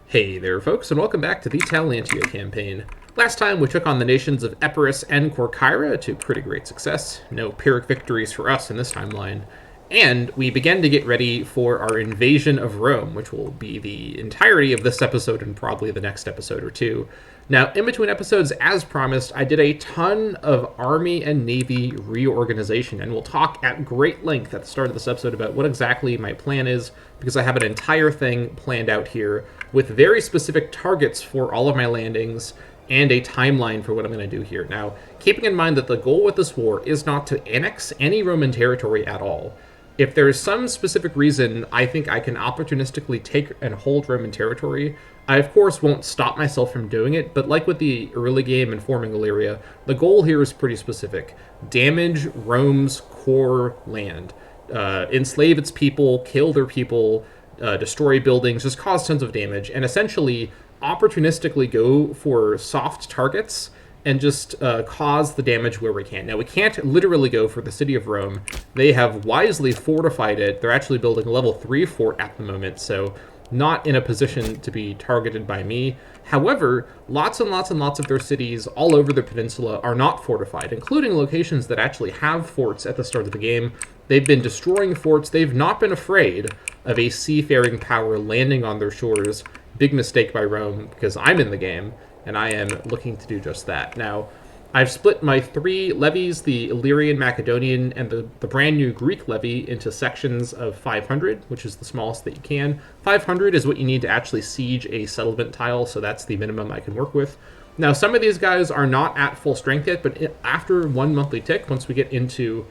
Hey there, folks, and welcome back to the Taulantia Campaign. Last time we took on the nations of Epirus and Corcyra to pretty great success. No Pyrrhic victories for us in this timeline. And we began to get ready for our invasion of Rome, which will be the entirety of this episode and probably the next episode or two. Now, in between episodes, as promised, I did a ton of Army and Navy reorganization, and we'll talk at great length at the start of this episode about what exactly my plan is, because I have an entire thing planned out here with very specific targets for all of my landings and a timeline for what I'm going to do here. Now, keeping in mind that the goal with this war is not to annex any Roman territory at all. If there's some specific reason I think I can opportunistically take and hold Roman territory, I of course won't stop myself from doing it, but like with the early game and forming Illyria, the goal here is pretty specific. Damage Rome's core land. Enslave its people, kill their people, destroy buildings, just cause tons of damage, and essentially opportunistically go for soft targets and just cause the damage where we can. Now, we can't literally go for the city of Rome. They have wisely fortified it. They're actually building a level 3 fort at the moment, so not in a position to be targeted by me. However, lots and lots and lots of their cities all over the peninsula are not fortified, including locations that actually have forts at the start of the game. They've been destroying forts. They've not been afraid of a seafaring power landing on their shores. Big mistake by Rome, because I'm in the game, and I am looking to do just that. Now, I've split my 3 levies, the Illyrian, Macedonian, and the brand new Greek levy into sections of 500, which is the smallest that you can. 500 is what you need to actually siege a settlement tile, so that's the minimum I can work with. Now, some of these guys are not at full strength yet, but after 1 monthly tick, once we get into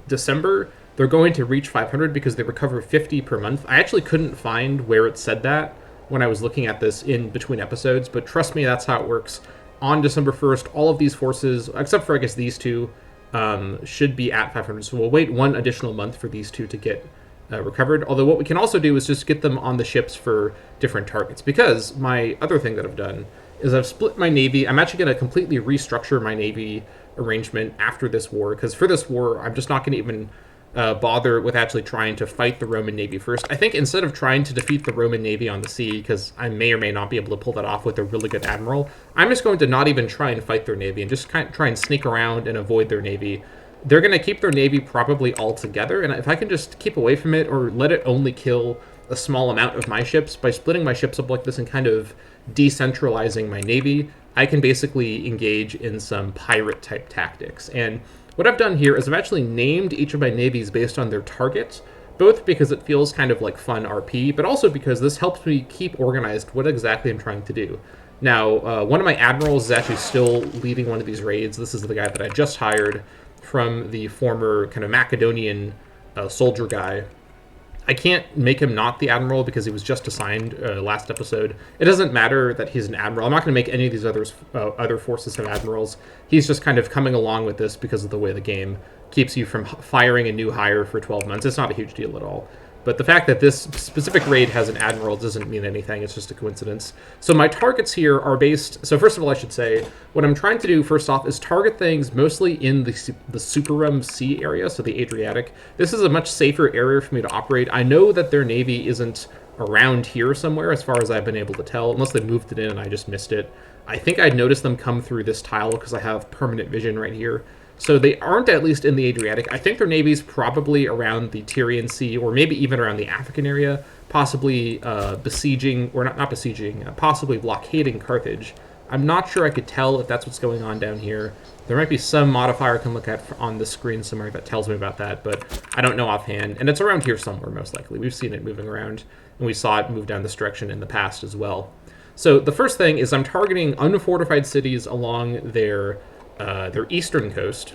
December, they're going to reach 500 because they recover 50 per month. I actually couldn't find where it said that when I was looking at this in between episodes, but trust me, that's how it works. On December 1st, all of these forces, except for I guess these two, should be at 500. So we'll wait 1 additional month for these two to get recovered. Although what we can also do is just get them on the ships for different targets. Because my other thing that I've done is I've split my navy. I'm actually going to completely restructure my navy arrangement after this war. Because for this war, I'm just not going to even bother with actually trying to fight the Roman Navy first. I think instead of trying to defeat the Roman Navy on the sea, because I may or may not be able to pull that off with a really good admiral, I'm just going to not even try and fight their navy and just kind of try and sneak around and avoid their navy. They're going to keep their navy probably all together, and if I can just keep away from it or let it only kill a small amount of my ships, by splitting my ships up like this and kind of decentralizing my navy, I can basically engage in some pirate-type tactics. And what I've done here is I've actually named each of my navies based on their target, both because it feels kind of like fun RP, but also because this helps me keep organized what exactly I'm trying to do. Now, one of my admirals is actually still leading one of these raids. This is the guy that I just hired from the former kind of Macedonian soldier guy. I can't make him not the admiral because he was just assigned last episode. It doesn't matter that he's an admiral. I'm not going to make any of these other forces have admirals. He's just kind of coming along with this because of the way the game keeps you from firing a new hire for 12 months. It's not a huge deal at all. But the fact that this specific raid has an admiral doesn't mean anything. It's just a coincidence. So my targets here are based... So first of all, I should say, what I'm trying to do first off is target things mostly in the Superum Sea area, so the Adriatic. This is a much safer area for me to operate. I know that their navy isn't around here somewhere, as far as I've been able to tell, unless they moved it in and I just missed it. I think I'd noticed them come through this tile because I have permanent vision right here. So they aren't at least in the Adriatic. I think their navy's probably around the Tyrian Sea, or maybe even around the African area, possibly besieging, or not besieging, possibly blockading Carthage. I'm not sure I could tell if that's what's going on down here. There might be some modifier I can look at on the screen somewhere that tells me about that, but I don't know offhand. And it's around here somewhere, most likely. We've seen it moving around, and we saw it move down this direction in the past as well. So the first thing is I'm targeting unfortified cities along their eastern coast,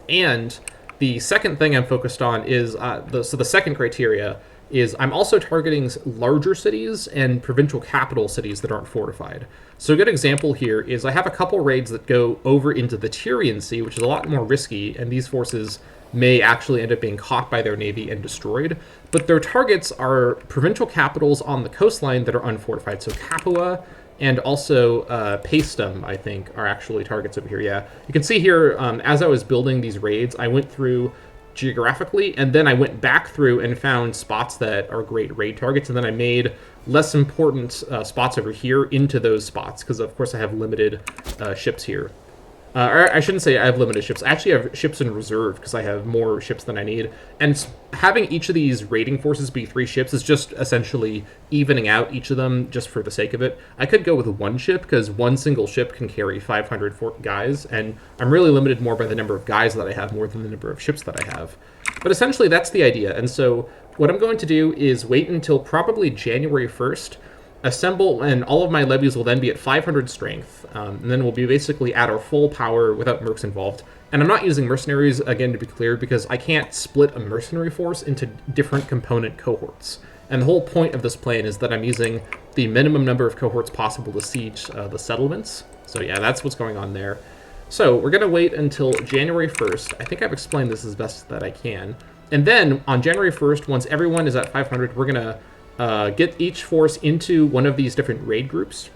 and the second thing I'm focused on is the second criteria is I'm also targeting larger cities and provincial capital cities that aren't fortified. So a good example here is I have a couple raids that go over into the Tyrian Sea, which is a lot more risky, and these forces may actually end up being caught by their navy and destroyed, but their targets are provincial capitals on the coastline that are unfortified. So Capua and also Paestum, I think, are actually targets over here. Yeah, you can see here, as I was building these raids, I went through geographically, and then I went back through and found spots that are great raid targets, and then I made less important spots over here into those spots, because of course I have limited ships here. Or I shouldn't say I have limited ships. I actually have ships in reserve because I have more ships than I need. And having each of these raiding forces be 3 ships is just essentially evening out each of them just for the sake of it. I could go with 1 ship because 1 single ship can carry 500 guys, and I'm really limited more by the number of guys that I have more than the number of ships that I have. But essentially that's the idea. And so what I'm going to do is wait until probably January 1st, assemble, and all of my levies will then be at 500 strength, and then we'll be basically at our full power without mercs involved. And I'm not using mercenaries, again, to be clear, because I can't split a mercenary force into different component cohorts. And the whole point of this plan is that I'm using the minimum number of cohorts possible to siege the settlements. So yeah, that's what's going on there. So we're going to wait until January 1st. I think I've explained this as best that I can. And then on January 1st, once everyone is at 500, we're going to get each force into one of these different raid groups,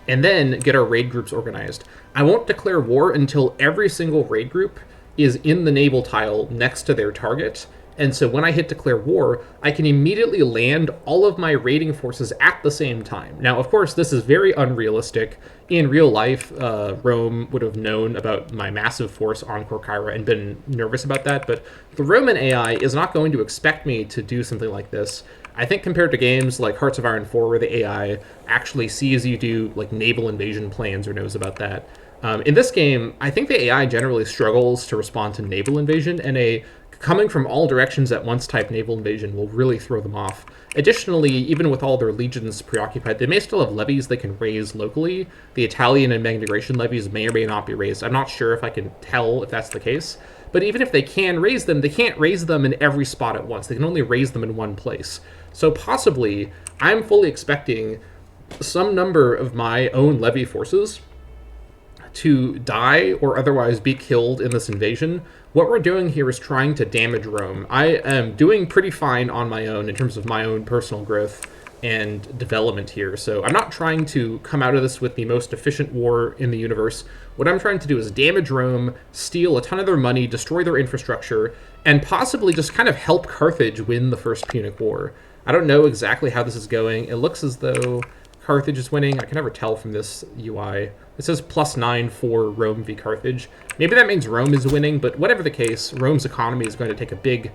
and then get our raid groups organized. I won't declare war until every single raid group is in the naval tile next to their target, and so when I hit declare war, I can immediately land all of my raiding forces at the same time. Now, of course, this is very unrealistic. In real life, Rome would have known about my massive force on Corcyra and been nervous about that, but the Roman AI is not going to expect me to do something like this. I think compared to games like Hearts of Iron 4, where the AI actually sees you do like naval invasion plans or knows about that, in this game, I think the AI generally struggles to respond to naval invasion, and a coming from all directions at once type naval invasion will really throw them off. Additionally, even with all their legions preoccupied, they may still have levies they can raise locally. The Italian and Magna Graecian levies may or may not be raised. I'm not sure if I can tell if that's the case. But even if they can raise them, they can't raise them in every spot at once. They can only raise them in one place. So possibly, I'm fully expecting some number of my own levy forces to die or otherwise be killed in this invasion. What we're doing here is trying to damage Rome. I am doing pretty fine on my own in terms of my own personal growth and development here, so I'm not trying to come out of this with the most efficient war in the universe. What I'm trying to do is damage Rome, steal a ton of their money, destroy their infrastructure, and possibly just kind of help Carthage win the First Punic War. I don't know exactly how this is going. It looks as though Carthage is winning. I can never tell from this UI. It says +9 for Rome v Carthage. Maybe that means Rome is winning, but whatever the case, Rome's economy is going to take a big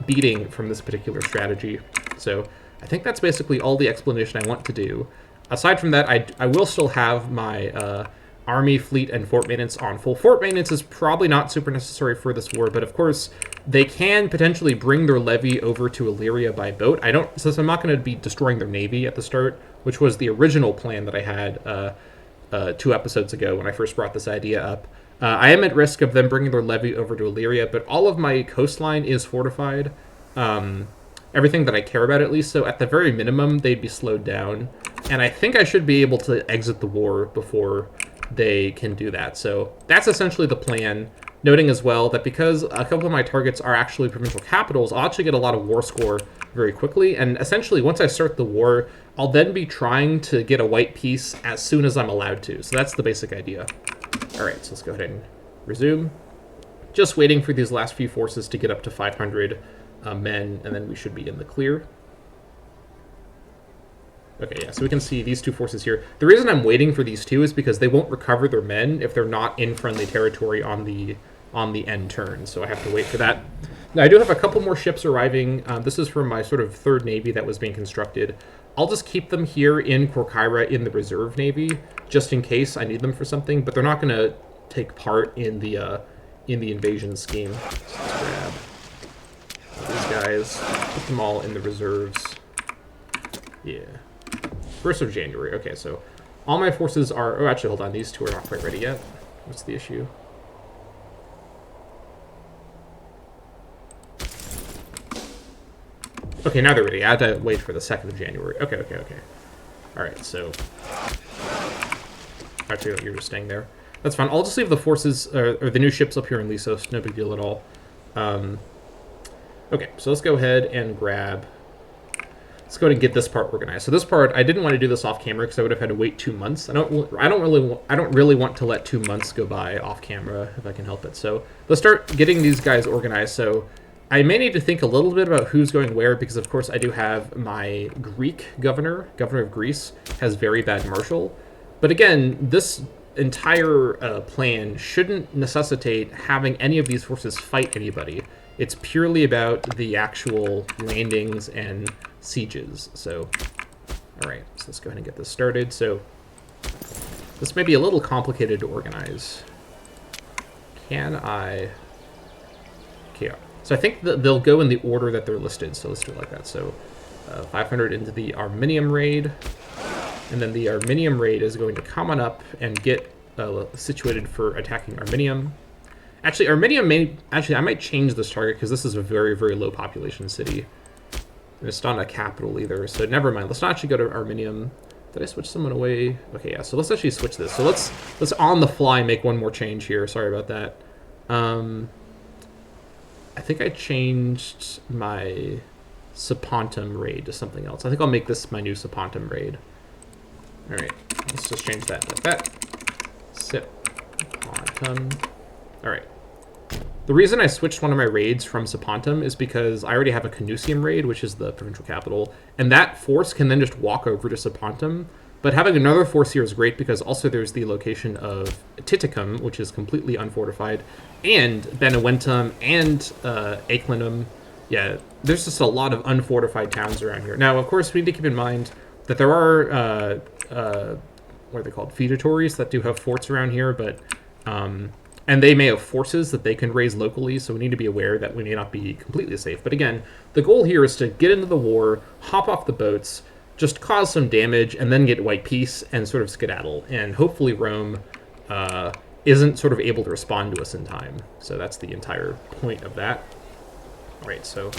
beating from this particular strategy. So I think that's basically all the explanation I want to do. Aside from that, I will still have my army, fleet, and fort maintenance on full. Fort maintenance is probably not super necessary for this war, but of course, they can potentially bring their levy over to Illyria by boat. Since I'm not going to be destroying their navy at the start, which was the original plan that I had 2 episodes ago when I first brought this idea up. I am at risk of them bringing their levy over to Illyria, but all of my coastline is fortified. Everything that I care about, at least, so at the very minimum, they'd be slowed down. And I think I should be able to exit the war before they can do that. So that's essentially the plan. Noting as well that because a couple of my targets are actually provincial capitals, I'll actually get a lot of war score very quickly. And essentially, once I start the war, I'll then be trying to get a white peace as soon as I'm allowed to. So that's the basic idea. All right, so let's go ahead and resume. Just waiting for these last few forces to get up to 500 men, and then we should be in the clear. Okay, yeah, so we can see these 2 forces here. The reason I'm waiting for these 2 is because they won't recover their men if they're not in friendly territory on the end turn, so I have to wait for that. Now, I do have a couple more ships arriving. This is from my sort of 3rd navy that was being constructed. I'll just keep them here in Corcyra in the reserve navy, just in case I need them for something, but they're not going to take part in the invasion scheme. So let's grab these guys, put them all in the reserves. Yeah. 1st of January. Okay, so all my forces are... Oh, actually, hold on. These 2 are not quite ready yet. What's the issue? Okay, now they're ready. I had to wait for the 2nd of January. Okay. All right, so... Actually, you're just staying there. That's fine. I'll just leave the forces, or the new ships up here in Lissos. No big deal at all. Okay, so let's go ahead and grab... let's go ahead and get this part organized. So this part, I didn't want to do this off camera because I would have had to wait 2 months. I don't really want to let 2 months go by off camera if I can help it. So let's start getting these guys organized. So I may need to think a little bit about who's going where, because of course I do have my Greek governor of Greece, has very bad marshal. But again, this entire plan shouldn't necessitate having any of these forces fight anybody. It's purely about the actual landings and sieges. So, all right, so let's go ahead and get this started. So this may be a little complicated to organize. Can I... Okay, so I think that they'll go in the order that they're listed, so let's do it like that. So 500 into the Arminium raid, and then the Arminium raid is going to come on up and get situated for attacking Arminium. Actually, Arminium may... Actually, I might change this target because this is a very, very low population city. And it's not a capital either, so never mind. Let's not actually go to Arminium. Did I switch someone away? Okay, yeah, so let's actually switch this. So let's on the fly make one more change here. Sorry about that. I think I changed my Sapontum raid to something else. I think I'll make this my new Sapontum raid. All right, let's just change that like that. Sapontum. All right. The reason I switched one of my raids from Sapontum is because I already have a Canusium raid, which is the provincial capital, and that force can then just walk over to Sapontum. But having another force here is great because also there's the location of Titicum, which is completely unfortified, and Beneventum and Aeclinum. Yeah, there's just a lot of unfortified towns around here. Now, of course, we need to keep in mind that there are, what are they called, feudatories that do have forts around here, but, and they may have forces that they can raise locally, so we need to be aware that we may not be completely safe. But again, the goal here is to get into the war, hop off the boats, just cause some damage, and then get white peace and sort of skedaddle. And hopefully Rome isn't sort of able to respond to us in time. So that's the entire point of that. All right, so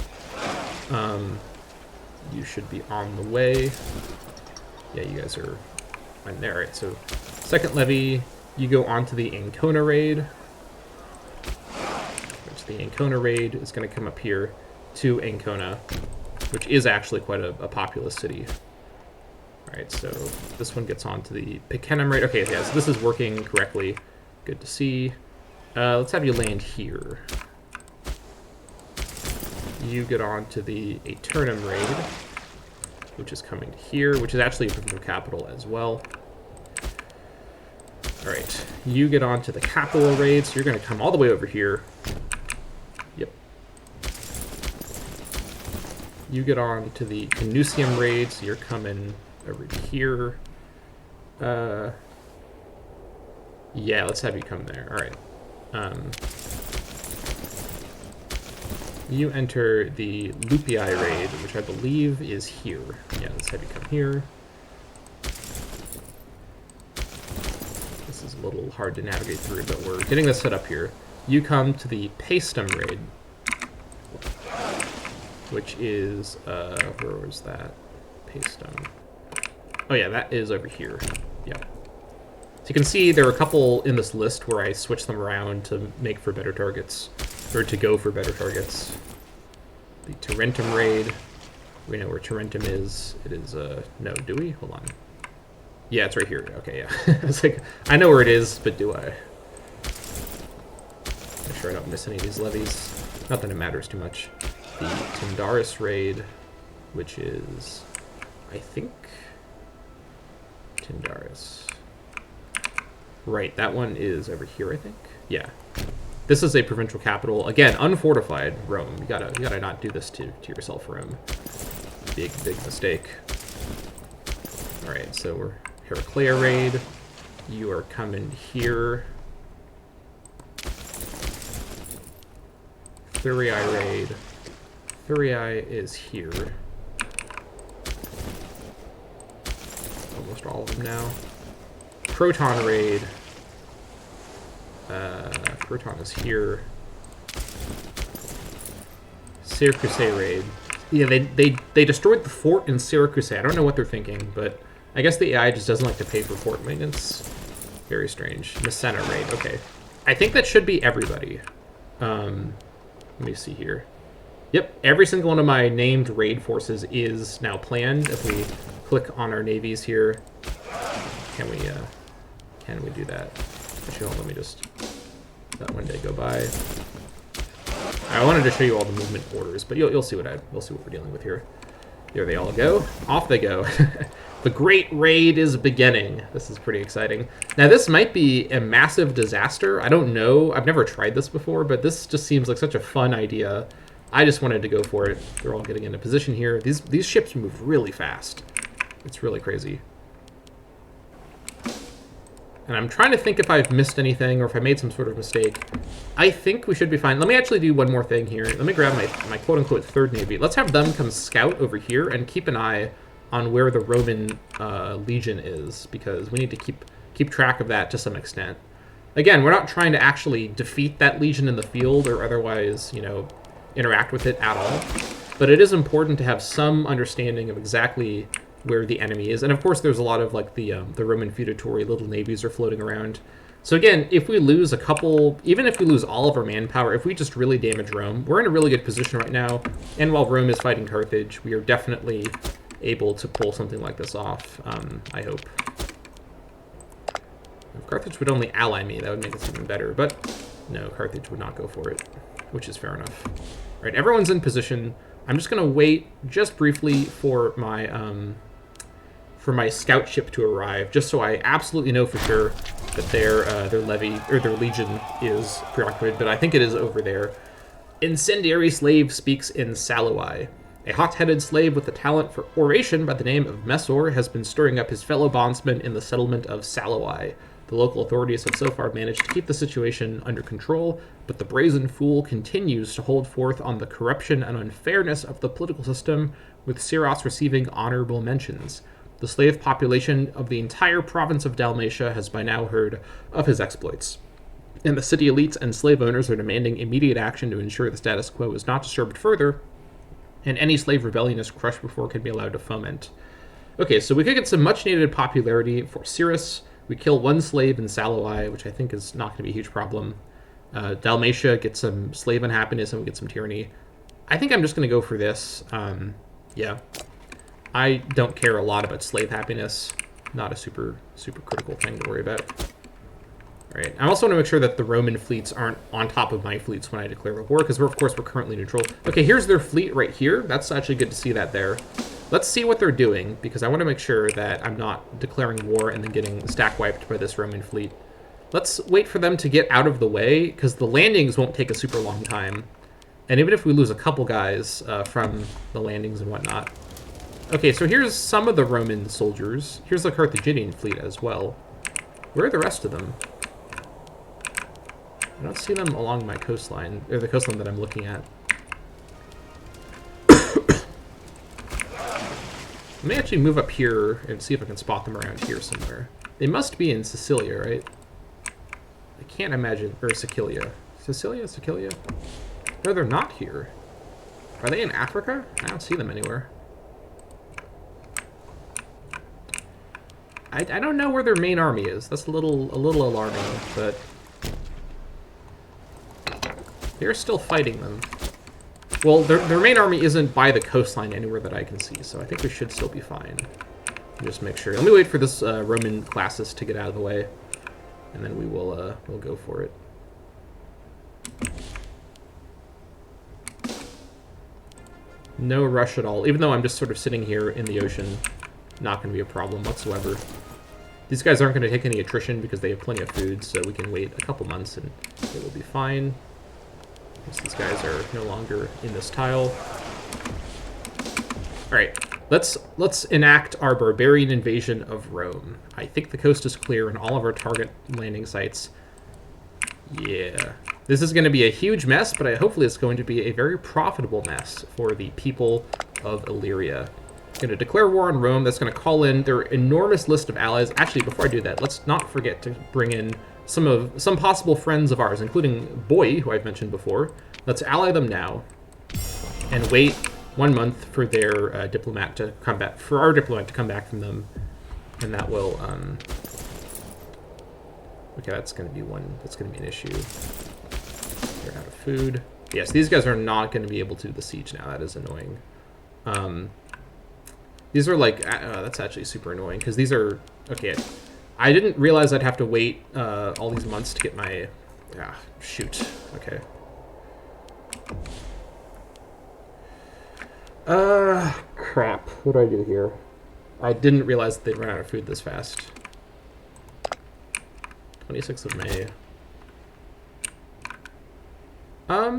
you should be on the way. Yeah, you guys are right there. All right, so second levy, you go on to the Ancona raid. Which the Ancona raid is going to come up here to Ancona, which is actually quite a populous city. All right, so this one gets on to the Picenum raid. Okay, yeah, so this is working correctly. Good to see. Let's have you land here. You get on to the Aeternum raid, which is coming here, which is actually a provincial capital as well. All right, you get on to the capital raid, so you're going to come all the way over here. Yep. You get on to the Canusium raid, so you're coming over here. Yeah, let's have you come there. All right. You enter the Lupii raid, which I believe is here. Yeah, let's have you come here. This is a little hard to navigate through, but we're getting this set up here. You come to the Paestum raid, which is, where was that? Paestum. Oh yeah, that is over here. Yeah. So you can see there are a couple in this list where I switch them around to make for better targets, or to go for better targets. The Tarentum raid. We know where Tarentum is. It is, no, do we? Hold on. Yeah, it's right here. Okay, yeah. It's like, I know where it is, but do I? Make sure I don't miss any of these levies. Not that it matters too much. The Tyndaris raid, which is, I think, Tyndaris. Right, that one is over here, I think. Yeah. This is a provincial capital. Again, unfortified Rome. You gotta not do this to yourself, Rome. Big mistake. Alright, so we're Heraclea raid. You are coming here. Thurii raid. Thurii is here. Almost all of them now. Proton raid. Proton is here. Syracuse raid. Yeah, they destroyed the fort in Syracuse. I don't know what they're thinking, but I guess the AI just doesn't like to pay for fort maintenance. Very strange. Messena raid. Okay. I think that should be everybody. Let me see here. Yep, every single one of my named raid forces is now planned. If we click on our navies here, can we do that? Actually, hold on, let me just let one day go by. I wanted to show you all the movement orders, but you'll see what we're dealing with here. There they all go. Off they go. The Great Raid is beginning. This is pretty exciting. Now, this might be a massive disaster. I don't know. I've never tried this before, but this just seems like such a fun idea. I just wanted to go for it. They're all getting into position here. These ships move really fast. It's really crazy. And I'm trying to think if I've missed anything or if I made some sort of mistake. I think we should be fine. Let me actually do one more thing here. Let me grab my quote-unquote third navy. Let's have them come scout over here and keep an eye on where the Roman legion is, because we need to keep track of that to some extent. Again, we're not trying to actually defeat that legion in the field or otherwise, interact with it at all. But it is important to have some understanding of exactly where the enemy is. And of course, there's a lot of like the Roman feudatory little navies are floating around. So again, if we lose a couple, even if we lose all of our manpower, if we just really damage Rome, we're in a really good position right now. And while Rome is fighting Carthage, we are definitely able to pull something like this off, I hope. If Carthage would only ally me, that would make this even better. But no, Carthage would not go for it, which is fair enough. All right, everyone's in position. I'm just going to wait just briefly for my scout ship to arrive, just so I absolutely know for sure that their levy or their legion is preoccupied. But I think it is over there. Incendiary slave speaks in Saloi. A hot-headed slave with the talent for oration by the name of Mesor has been stirring up his fellow bondsmen in the settlement of Saloi. The local authorities have so far managed to keep the situation under control, but the brazen fool continues to hold forth on the corruption and unfairness of the political system, with Syros receiving honorable mentions. The slave population of the entire province of Dalmatia has by now heard of his exploits, and the city elites and slave owners are demanding immediate action to ensure the status quo is not disturbed further, and any slave rebellion is crushed before it can be allowed to foment. Okay, so we could get some much-needed popularity for Cyrus. We kill one slave in Saloi, which I think is not going to be a huge problem. Dalmatia gets some slave unhappiness, and we get some tyranny. I think I'm just going to go for this. Yeah. I don't care a lot about slave happiness. Not a super critical thing to worry about. All right. I also want to make sure that the Roman fleets aren't on top of my fleets when I declare the war, because we're currently neutral. Okay, here's their fleet right here. That's actually good to see that there. Let's see what they're doing, because I want to make sure that I'm not declaring war and then getting stack wiped by this Roman fleet. Let's wait for them to get out of the way, because the landings won't take a super long time. And even if we lose a couple guys from the landings and whatnot. Okay, so here's some of the Roman soldiers. Here's the Carthaginian fleet as well. Where are the rest of them? I don't see them along my coastline, or the coastline that I'm looking at. Let me actually move up here and see if I can spot them around here somewhere. They must be in Sicilia, right? I can't imagine, or Sicilia. Sicilia? No, they're not here. Are they in Africa? I don't see them anywhere. I don't know where their main army is. That's a little alarming, but they're still fighting them. Well, their main army isn't by the coastline anywhere that I can see, so I think we should still be fine. Just make sure. Let me wait for this Roman classis to get out of the way, and then we'll go for it. No rush at all, even though I'm just sort of sitting here in the ocean. Not going to be a problem whatsoever. These guys aren't going to take any attrition because they have plenty of food, so we can wait a couple months and it will be fine. These guys are no longer in this tile. All right, let's enact our barbarian invasion of Rome. I think the coast is clear and all of our target landing sites. Yeah, this is going to be a huge mess, but hopefully it's going to be a very profitable mess for the people of Illyria. Going to declare war on Rome. That's going to call in their enormous list of allies. Actually, before I do that, let's not forget to bring in some possible friends of ours, including Boy, who I've mentioned before. Let's ally them now and wait 1 month for their diplomat to come back, for our diplomat to come back from them, and that will okay, that's going to be an issue. They're out of food. Yes, these guys are not going to be able to do the siege now. That is annoying. These are like... that's actually super annoying, because these are... Okay, I didn't realize I'd have to wait all these months to get my... Ah, shoot. Okay. Crap. What do I do here? I didn't realize that they'd run out of food this fast. 26th of May. I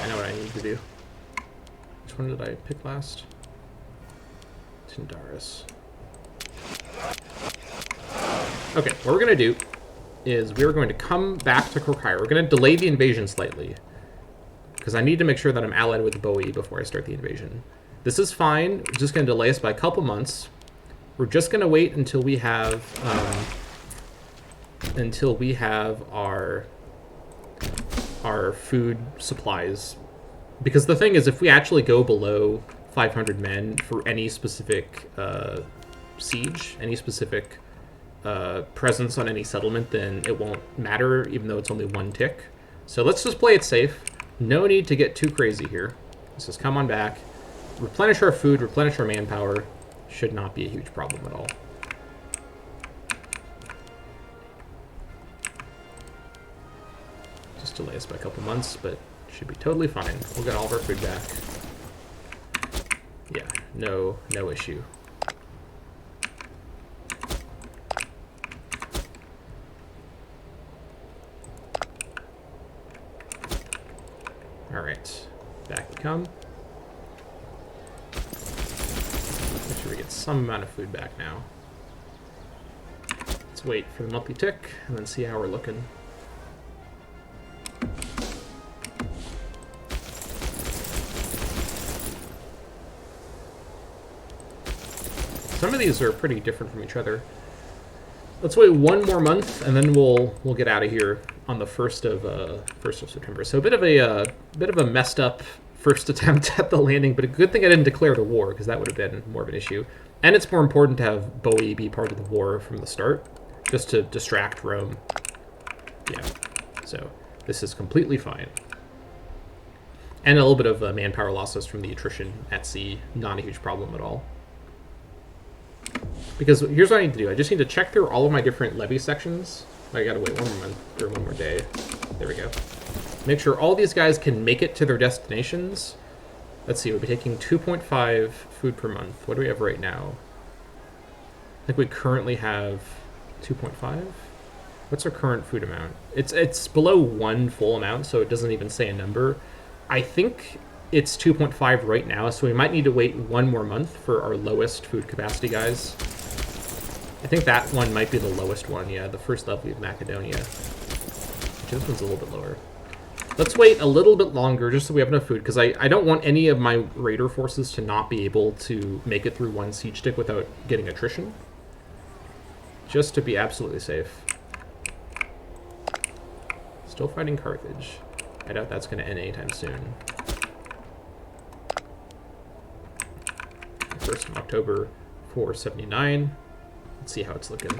know what I need to do. Which one did I pick last? Tindaris. Okay, what we're going to do is we're going to come back to Korkire. We're going to delay the invasion slightly, because I need to make sure that I'm allied with Bowie before I start the invasion. This is fine. We're just going to delay us by a couple months. We're just going to wait until we have our food supplies. Because the thing is, if we actually go below 500 men for any specific siege, any specific presence on any settlement, then it won't matter, even though it's only one tick. So let's just play it safe. No need to get too crazy here. Let's just come on back, replenish our food, replenish our manpower. Should not be a huge problem at all. Just delay us by a couple months, but should be totally fine. We'll get all of our food back. Yeah, no issue. All right, back we come. Make sure we get some amount of food back now. Let's wait for the monthly tick and then see how we're looking. Some of these are pretty different from each other. Let's wait one more month, and then we'll get out of here on the 1st of September. So a bit of a messed up first attempt at the landing, but a good thing I didn't declare the war, because that would have been more of an issue. And it's more important to have Bowie be part of the war from the start, just to distract Rome. Yeah, so this is completely fine. And a little bit of manpower losses from the attrition at sea, not a huge problem at all. Because here's what I need to do. I just need to check through all of my different levy sections. I gotta wait one more month, or one more day. There we go. Make sure all these guys can make it to their destinations. Let's see, we'll be taking 2.5 food per month. What do we have right now? I think we currently have 2.5? What's our current food amount? It's below 1 full amount, so it doesn't even say a number. I think it's 2.5 right now, so we might need to wait one more month for our lowest food capacity guys. I think that one might be the lowest one, yeah, the first level of Macedonia. Actually, this one's a little bit lower. Let's wait a little bit longer just so we have enough food, because I don't want any of my raider forces to not be able to make it through one siege tick without getting attrition. Just to be absolutely safe. Still fighting Carthage. I doubt that's going to end anytime soon. 1st of October, 479. Let's see how it's looking.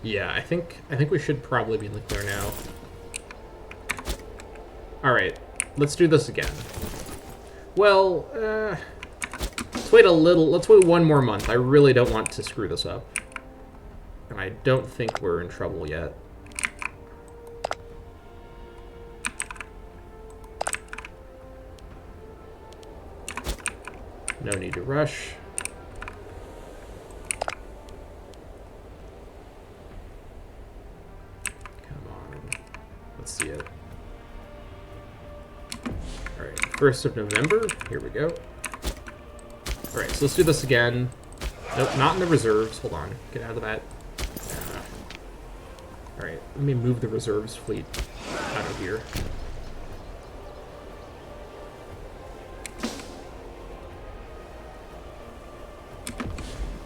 Yeah, I think we should probably be in the clear now. All right, let's do this again. Well, let's wait a little. Let's wait one more month. I really don't want to screw this up, and I don't think we're in trouble yet. No need to rush. Come on. Let's see it. Alright, 1st of November. Here we go. Alright, so let's do this again. Nope, not in the reserves. Hold on. Get out of that. Alright, let me move the reserves fleet out of here.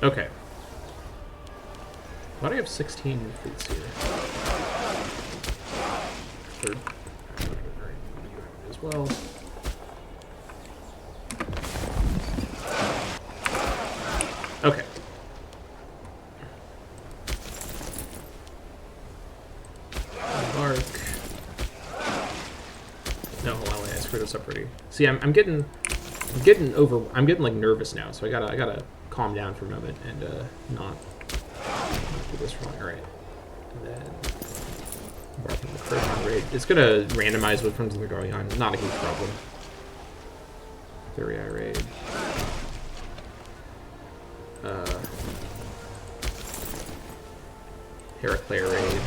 Okay. Why do I have 16 fleets here? Third. Alright, as well. Okay. Mark. No, hold on, wait, I screwed this up pretty. See, I'm getting like nervous now, so I gotta calm down for a moment and not do this wrong. All right, and then embarking the Proton raid. It's gonna randomize which ones are going on. Not a huge problem. Theory raid. Heraclea raid.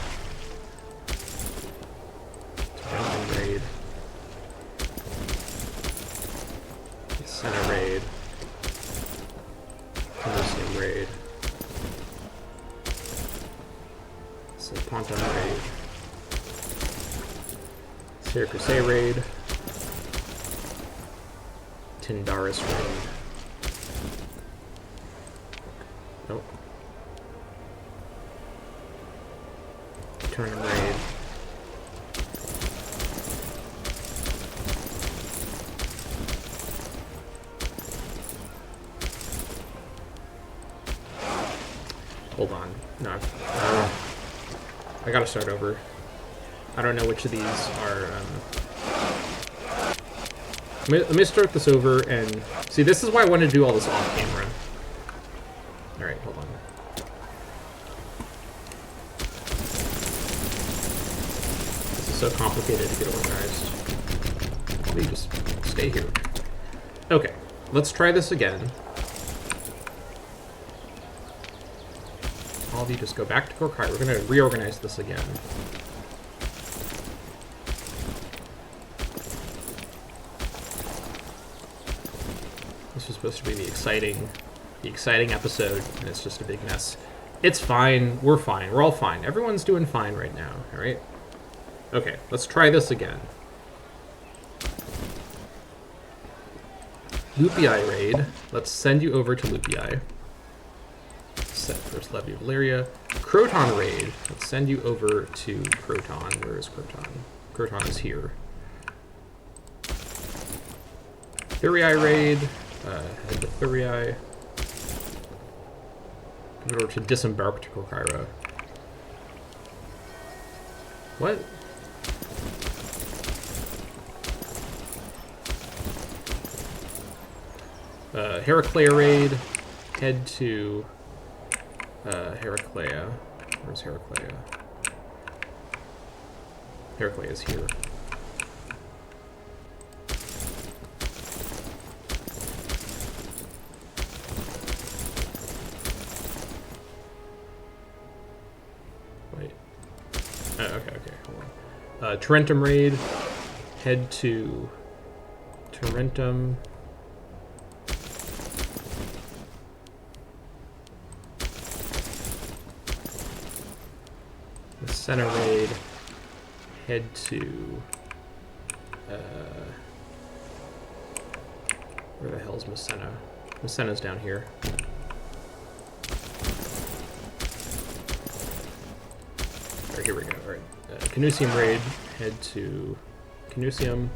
Taulantia raid. Senna raid. Colosseum raid. Ponton raid. Syracuse raid. Tindaris raid. Nope. Turnham raid. Hold on. No. I gotta start over. I don't know which of these are... Let me start this over and... See, this is why I wanted to do all this off camera. Alright, hold on. This is so complicated to get organized. Let me just stay here. Okay, let's try this again. All of you just go back to Korkai. We're going to reorganize this again. This was supposed to be the exciting episode, and it's just a big mess. It's fine. We're fine. We're all fine. Everyone's doing fine right now, all right? Okay, let's try this again. Lupii raid. Let's send you over to Lupii. Set first levy of Valyria. Croton raid. Let's send you over to Croton. Where is Croton? Croton is here. Thurii raid. Head to Thurii. Go over to disembark to Korkyra. What? Heraclea raid. Head to Heraclea. Where's Heraclea? Heraclea is here. Wait. Okay, hold on. Tarentum raid. Head to Tarentum. Senna raid, head to, where the hell's Massenna? Massenna's down here. Alright, here we go, alright. Canusium raid, head to Canusium.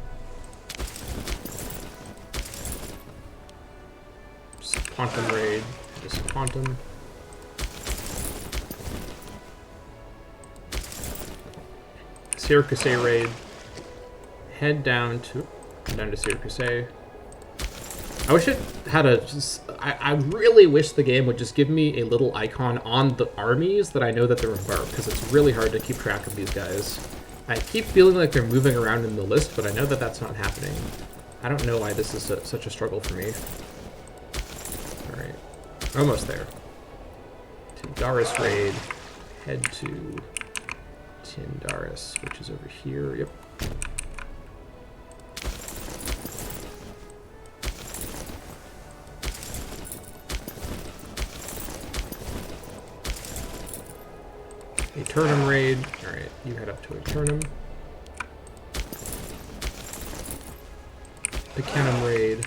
Quantum raid, head to Quantum. Syracuse raid. Head down to Syracuse. I wish it had a... I really wish the game would just give me a little icon on the armies that I know that they're embarked, because it's really hard to keep track of these guys. I keep feeling like they're moving around in the list, but I know that that's not happening. I don't know why this is such a struggle for me. Alright. Almost there. Tindaris raid. Head to Tindaris, which is over here. Yep. Eternum raid. Alright, you head up to Eternum. Picanum raid.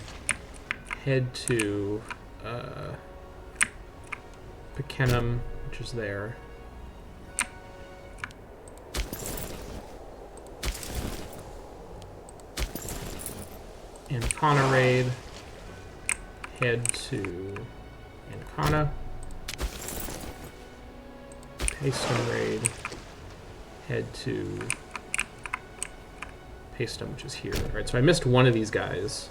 Head to Picenum, which is there. Ancona raid. Head to Ancona. Paestum raid. Head to Paestum, which is here. Alright, so I missed one of these guys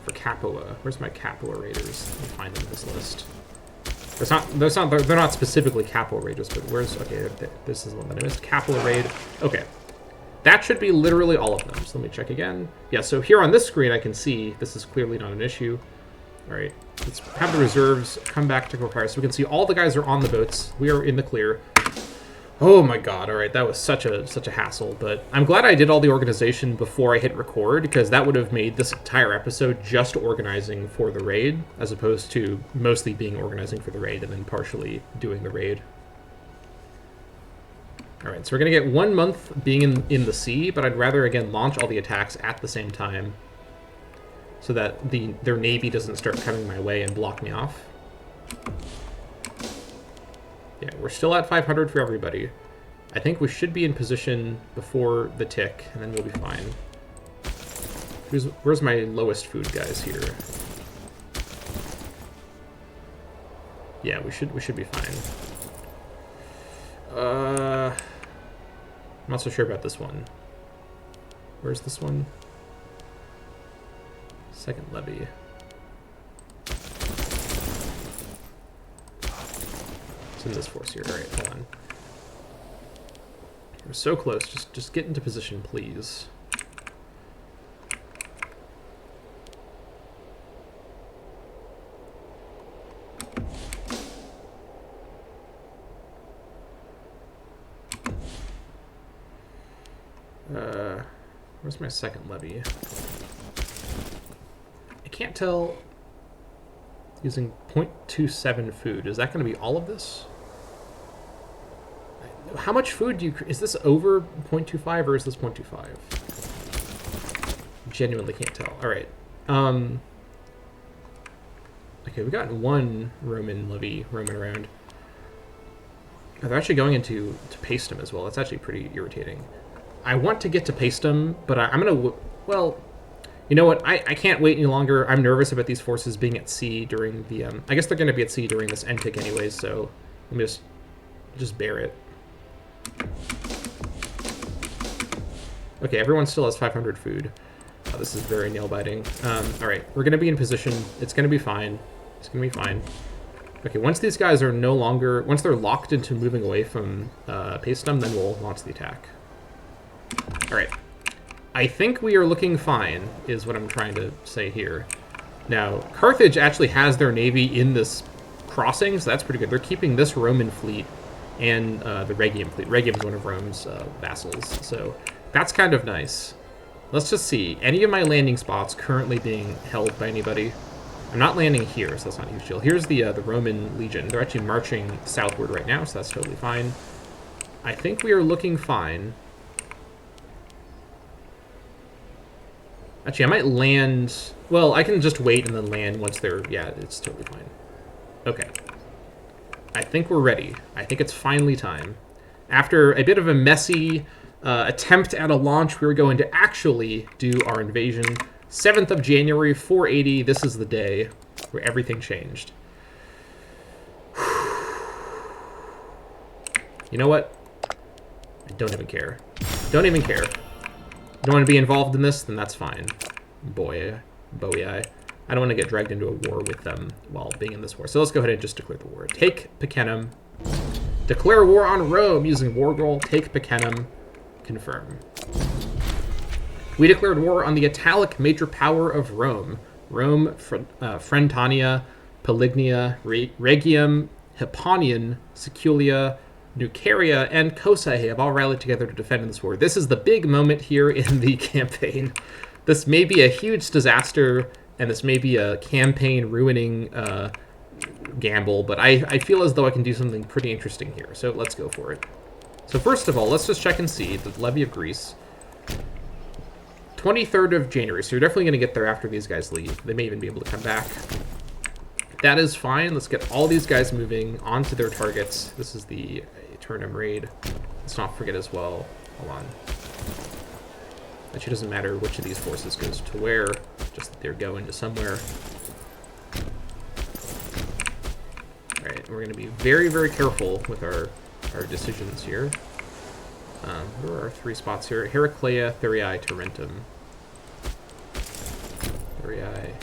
for Capua. Where's my Capua raiders? Let me find them in this list. They're not specifically Capua raiders, but where's... Okay, this is the one that I missed. Capua raid. Okay. That should be literally all of them. So let me check again. Yeah, so here on this screen I can see this is clearly not an issue. Alright, let's have the reserves come back to Corpire so we can see all the guys are on the boats. We are in the clear. Oh my god, alright, that was such a hassle, but I'm glad I did all the organization before I hit record, because that would have made this entire episode just organizing for the raid, as opposed to mostly being organizing for the raid and then partially doing the raid. Alright, so we're going to get 1 month being in the sea, but I'd rather, again, launch all the attacks at the same time so that their navy doesn't start coming my way and block me off. Yeah, we're still at 500 for everybody. I think we should be in position before the tick, and then we'll be fine. Where's my lowest food guys here? Yeah, we should be fine. I'm not so sure about this one. Where's this one? Second levy. It's in this force here. Alright, hold on. We're so close. Just get into position, please. Where's my second levy? I can't tell using 0.27 food. Is that going to be all of this? How much food do you... Is this over 0.25 or is this 0.25? Genuinely can't tell. Alright. Okay, we got one Roman levy roaming around. Oh, they're actually going into Paestum as well. That's actually pretty irritating. I want to get to Paestum, but I'm going to... Well, you know what? I can't wait any longer. I'm nervous about these forces being at sea during the... I guess they're going to be at sea during this end tick anyways, so let me just bear it. Okay, everyone still has 500 food. Oh, this is very nail-biting. Alright, we're going to be in position. It's going to be fine. It's going to be fine. Okay, once these guys are no longer... Once they're locked into moving away from Paestum, then we'll launch the attack. Alright. I think we are looking fine, is what I'm trying to say here. Now, Carthage actually has their navy in this crossing, so that's pretty good. They're keeping this Roman fleet and the Rhegium fleet. Rhegium is one of Rome's vassals, so that's kind of nice. Let's just see. Any of my landing spots currently being held by anybody? I'm not landing here, so that's not a huge deal. Here's the Roman Legion. They're actually marching southward right now, so that's totally fine. I think we are looking fine. Actually, I might land... Well, I can just wait and then land once they're... Yeah, it's totally fine. Okay. I think we're ready. I think it's finally time. After a bit of a messy attempt at a launch, we were going to actually do our invasion. 7th of January, 480. This is the day where everything changed. You know what? I don't even care. Don't even care. Don't want to be involved in this, then that's fine. Bowie. I don't want to get dragged into a war with them while being in this war. So let's go ahead and just declare the war. Take Picenum. Declare war on Rome using war roll. Take Picenum. Confirm. We declared war on the Italic major power of Rome. Rome, Frentania, Pelignia, Rhegium, Hipponion, Siculia, Nuceria, and Kossae have all rallied together to defend in this war. This is the big moment here in the campaign. This may be a huge disaster, and this may be a campaign-ruining gamble, but I feel as though I can do something pretty interesting here, so let's go for it. So first of all, let's just check and see the levy of Greece. 23rd of January, so you're definitely going to get there after these guys leave. They may even be able to come back. That is fine. Let's get all these guys moving onto their targets. This is the Eternum raid. Let's not forget as well. Hold on. Actually, doesn't matter which of these forces goes to where, just that they're going to somewhere. Alright, we're going to be very, very careful with our decisions here. What are our 3 spots here? Heraclea, Thurii, Tarentum. Thurii,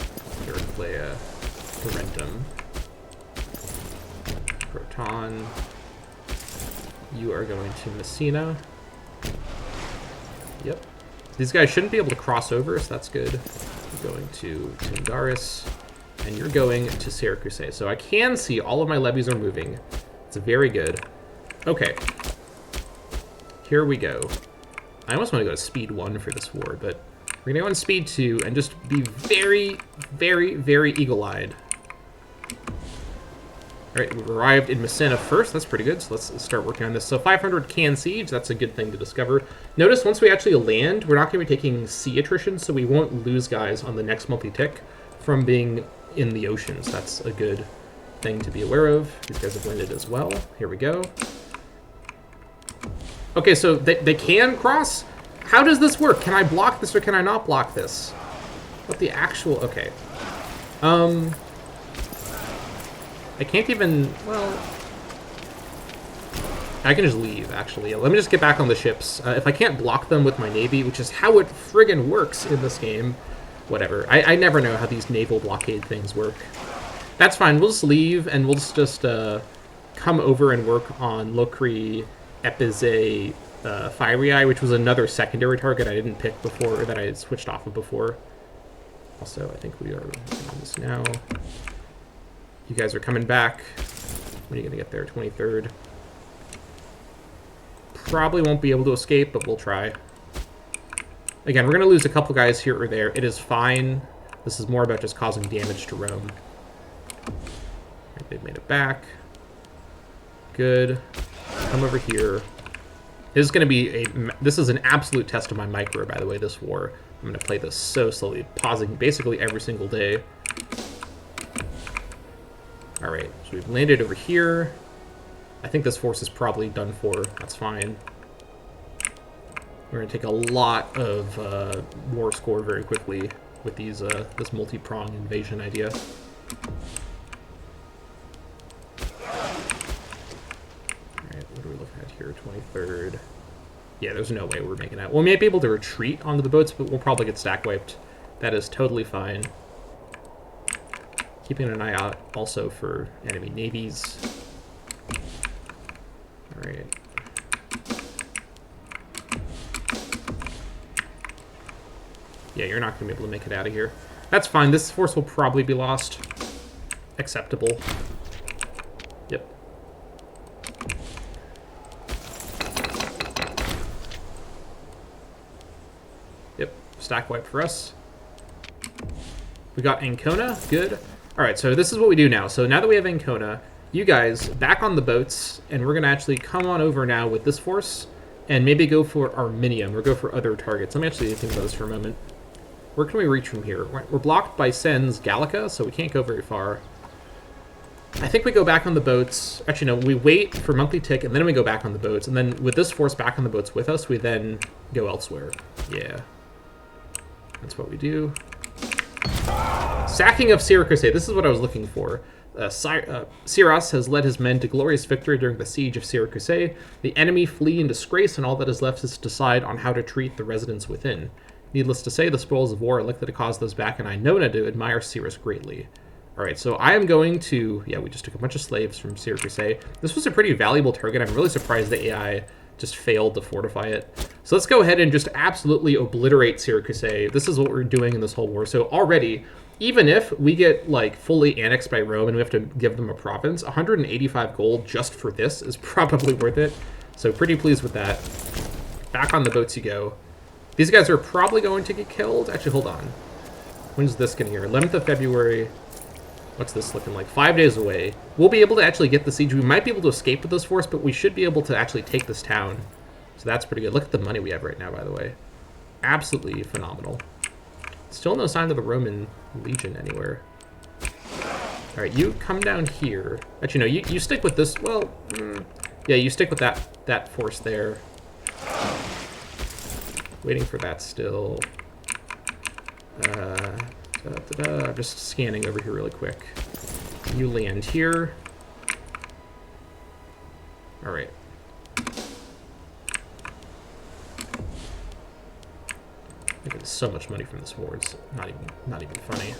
Heraclea, Tarentum. Proton. You are going to Messina. Yep. These guys shouldn't be able to cross over, so that's good. You're going to Tindaris, and you're going to Syracuse. So I can see all of my levies are moving. It's very good. Okay. Here we go. I almost want to go to speed 1 for this war, but we're going to go on speed 2 and just be very, very, very eagle-eyed. Alright, we've arrived in Messina first. That's pretty good, so let's start working on this. So 500 can siege, that's a good thing to discover. Notice once we actually land, we're not going to be taking sea attrition, so we won't lose guys on the next multi-tick from being in the oceans. That's a good thing to be aware of. These guys have landed as well. Here we go. Okay, so they can cross? How does this work? Can I block this or can I not block this? What the actual... Okay. I can't even... Well... I can just leave, actually. Let me just get back on the ships. If I can't block them with my navy, which is how it friggin' works in this game, whatever. I never know how these naval blockade things work. That's fine. We'll just leave, and we'll just come over and work on Locri Epize Fyrii, which was another secondary target I didn't pick before, or that I had switched off of before. Also, I think we are doing this now. You guys are coming back. When are you going to get there? 23rd. Probably won't be able to escape, but we'll try. Again, we're going to lose a couple guys here or there. It is fine. This is more about just causing damage to Rome. Right, they've made it back. Good. Come over here. This is going to be this is an absolute test of my micro, by the way, this war. I'm going to play this so slowly, pausing basically every single day. Alright, so we've landed over here. I think this force is probably done for. That's fine. We're going to take a lot of war score very quickly with these this multi-pronged invasion idea. Alright, what are we looking at here? 23rd. Yeah, there's no way we're making that. We may be able to retreat onto the boats, but we'll probably get stack wiped. That is totally fine. Keeping an eye out also for enemy navies. Alright. Yeah, you're not going to be able to make it out of here. That's fine. This force will probably be lost. Acceptable. Yep. Yep. Stack wipe for us. We got Ancona. Good. Alright, so this is what we do now. So now that we have Ancona, you guys back on the boats, and we're going to actually come on over now with this force and maybe go for Arminium or go for other targets. Let me actually think about this for a moment. Where can we reach from here? We're blocked by Sen's Gallica, so we can't go very far. I think we go back on the boats. Actually, no, we wait for monthly tick, and then we go back on the boats. And then with this force back on the boats with us, we then go elsewhere. Yeah. That's what we do. Sacking of Syracuse. This is what I was looking for. Siras has led his men to glorious victory during the siege of Syracuse. The enemy flee in disgrace, and all that is left is to decide on how to treat the residents within. Needless to say, the spoils of war are likely to cause those back in Ionona to admire Cyrus greatly. Alright, so I am going to... Yeah, we just took a bunch of slaves from Syracuse. This was a pretty valuable target. I'm really surprised the AI just failed to fortify it. So let's go ahead and just absolutely obliterate Syracuse. This is what we're doing in this whole war. So already, even if we get like fully annexed by Rome and we have to give them a province, 185 gold just for this is probably worth it. So pretty pleased with that. Back on the boats you go. These guys are probably going to get killed. Actually, hold on. When's this getting here? 11th of February. What's this looking like? 5 days away. We'll be able to actually get the siege. We might be able to escape with this force, but we should be able to actually take this town. So that's pretty good. Look at the money we have right now, by the way. Absolutely phenomenal. Still no sign of the Roman Legion anywhere. All right, you come down here. Actually, no, you stick with this. Well, yeah, you stick with that force there. Waiting for that still. I'm just scanning over here really quick. You land here. All right. I get so much money from this war. It's not even funny.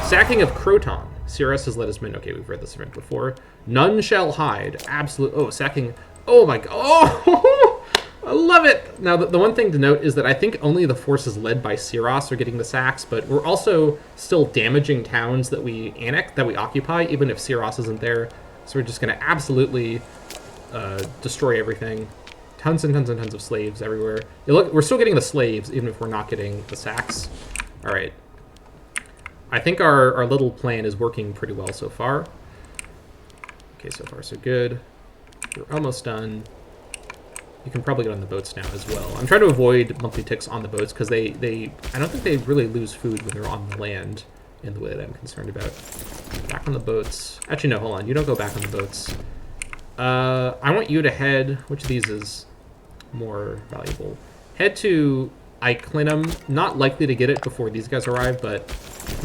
Sacking of Croton. CRS has let us in. Okay, we've read this event before. None shall hide. Absolute. Oh, sacking. Oh my god. Oh, I love it. Now, the one thing to note is that I think only the forces led by Siros are getting the sacks, but we're also still damaging towns that we occupy, even if Siros isn't there. So we're just going to absolutely destroy everything. Tons and tons and tons of slaves everywhere. Look, we're still getting the slaves, even if we're not getting the sacks. All right. I think our little plan is working pretty well so far. Okay, so far so good. We're almost done. You can probably get on the boats now as well. I'm trying to avoid monthly ticks on the boats because I don't think they really lose food when they're on the land in the way that I'm concerned about. Back on the boats. Actually, no, hold on. You don't go back on the boats. I want you to head... Which of these is more valuable? Head to Iclinum. Not likely to get it before these guys arrive, but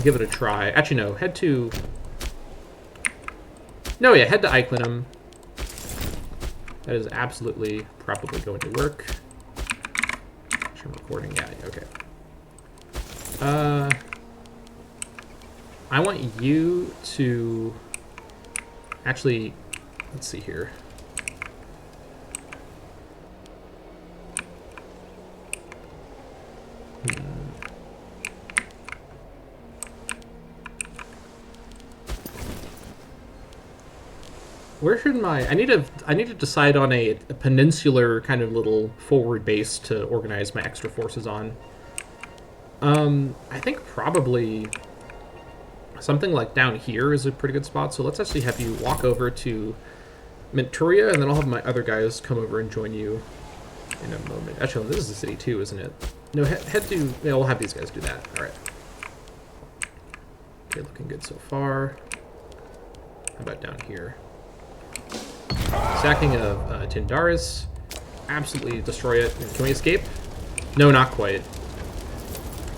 give it a try. Actually, no. Head to... No, yeah, head to Iclinum. That is absolutely probably going to work. I'm recording. Yeah, okay. I want you to... Actually, let's see here. Where should my... I need to decide on a peninsular kind of little forward base to organize my extra forces on. I think probably something like down here is a pretty good spot. So let's actually have you walk over to Manturia, and then I'll have my other guys come over and join you in a moment. Actually, this is the city too, isn't it? No, head to... Yeah, we'll have these guys do that. All right. Okay, looking good so far. How about down here? Sacking of Tindaris. Absolutely destroy it. Can we escape? No, not quite.